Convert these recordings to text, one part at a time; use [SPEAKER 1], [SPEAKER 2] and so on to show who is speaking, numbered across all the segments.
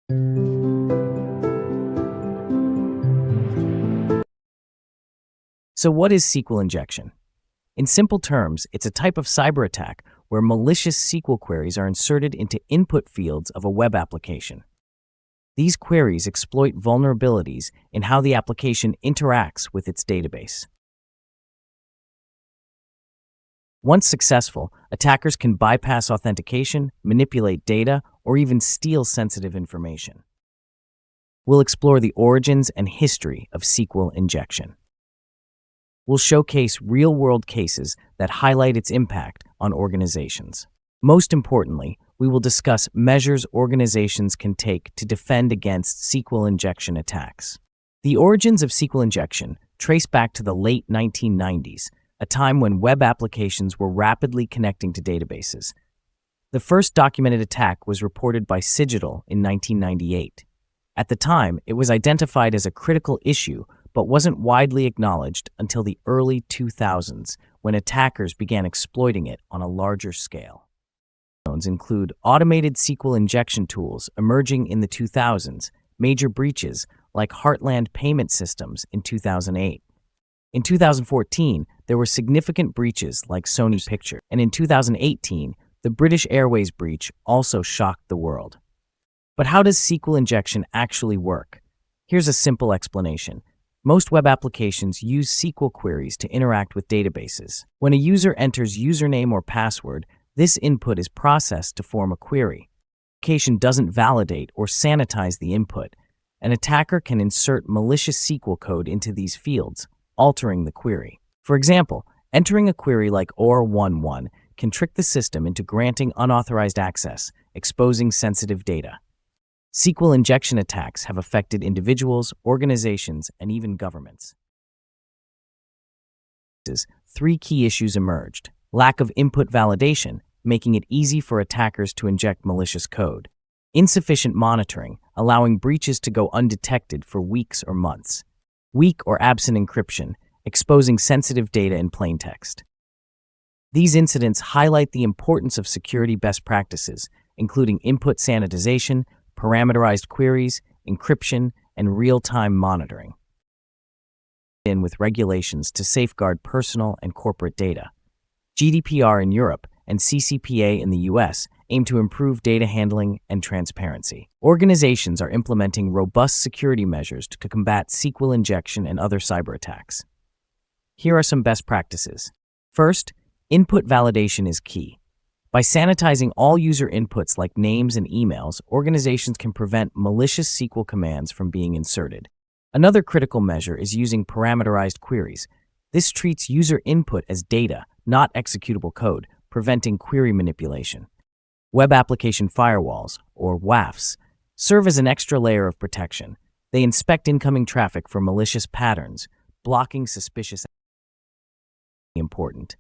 [SPEAKER 1] So what is SQL injection? In simple terms, it's a type of cyber attack where malicious SQL queries are inserted into input fields of a web application. These queries exploit vulnerabilities in how the application interacts with its database. Once successful, attackers can bypass authentication, manipulate data, or even steal sensitive information. We'll explore the origins and history of SQL injection. We'll showcase real-world cases that highlight its impact on organizations. Most importantly, we will discuss measures organizations can take to defend against SQL injection attacks. The origins of SQL injection trace back to the late 1990s, a time when web applications were rapidly connecting to databases. The first documented attack was reported by Cigital in 1998. At the time, it was identified as a critical issue, but wasn't widely acknowledged until the early 2000s, when attackers began exploiting it on a larger scale. Include automated SQL injection tools emerging in the 2000s, major breaches like Heartland Payment Systems in 2008. In 2014, there were significant breaches like Sony Pictures, and in 2018, the British Airways breach also shocked the world. But how does SQL injection actually work? Here's a simple explanation. Most web applications use SQL queries to interact with databases. When a user enters username or password, this input is processed to form a query. The application doesn't validate or sanitize the input. An attacker can insert malicious SQL code into these fields, altering the query. For example, entering a query like OR11 can trick the system into granting unauthorized access, exposing sensitive data. SQL injection attacks have affected individuals, organizations, and even governments. Three key issues emerged: lack of input validation, making it easy for attackers to inject malicious code; insufficient monitoring, allowing breaches to go undetected for weeks or months; weak or absent encryption, exposing sensitive data in plain text. These incidents highlight the importance of security best practices, including input sanitization, parameterized queries, encryption, and real-time monitoring. With regulations to safeguard personal and corporate data. GDPR in Europe and CCPA in the US aim to improve data handling and transparency. Organizations are implementing robust security measures to combat SQL injection and other cyber attacks. Here are some best practices. First, input validation is key. By sanitizing all user inputs like names and emails, organizations can prevent malicious SQL commands from being inserted. Another critical measure is using parameterized queries. This treats user input as data, not executable code, preventing query manipulation. Web application firewalls, or WAFs, serve as an extra layer of protection. They inspect incoming traffic for malicious patterns, blocking suspicious activity. Important.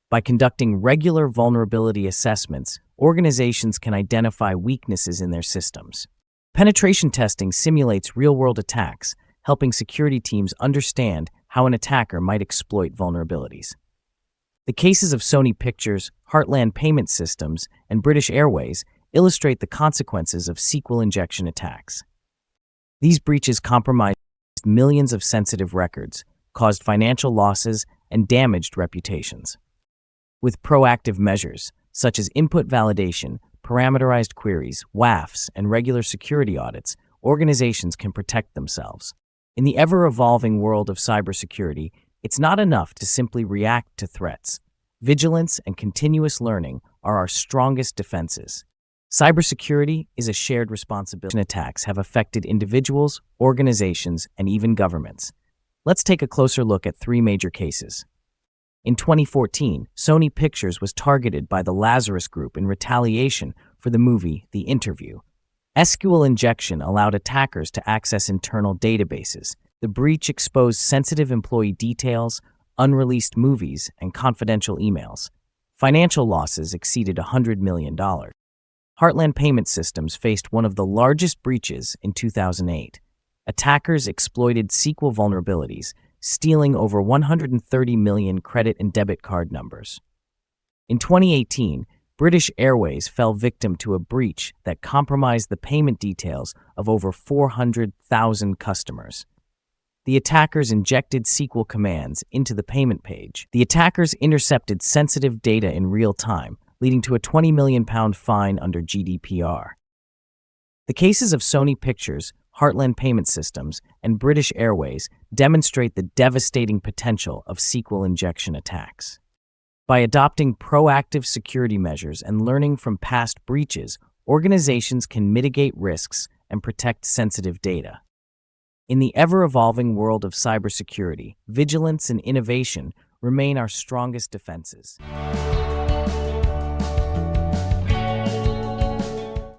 [SPEAKER 1] By conducting regular vulnerability assessments, organizations can identify weaknesses in their systems. Penetration testing simulates real-world attacks, helping security teams understand how an attacker might exploit vulnerabilities. The cases of Sony Pictures, Heartland Payment Systems, and British Airways illustrate the consequences of SQL injection attacks. These breaches compromised millions of sensitive records, caused financial losses, and damaged reputations. With proactive measures, such as input validation, parameterized queries, WAFs, and regular security audits, organizations can protect themselves. In the ever-evolving world of cybersecurity, it's not enough to simply react to threats. Vigilance and continuous learning are our strongest defenses. Cybersecurity is a shared responsibility. Attacks have affected individuals, organizations, and even governments. Let's take a closer look at three major cases. In 2014, Sony Pictures was targeted by the Lazarus Group in retaliation for the movie The Interview. SQL injection allowed attackers to access internal databases. The breach exposed sensitive employee details, unreleased movies, and confidential emails. Financial losses exceeded $100 million. Heartland Payment Systems faced one of the largest breaches in 2008. Attackers exploited SQL vulnerabilities, stealing over 130 million credit and debit card numbers. In 2018, British Airways fell victim to a breach that compromised the payment details of over 400,000 customers. The attackers injected SQL commands into the payment page. The attackers intercepted sensitive data in real time, leading to a £20 million fine under GDPR. The cases of Sony Pictures, Heartland Payment Systems, and British Airways demonstrate the devastating potential of SQL injection attacks. By adopting proactive security measures and learning from past breaches, organizations can mitigate risks and protect sensitive data. In the ever-evolving world of cybersecurity, vigilance and innovation remain our strongest defenses.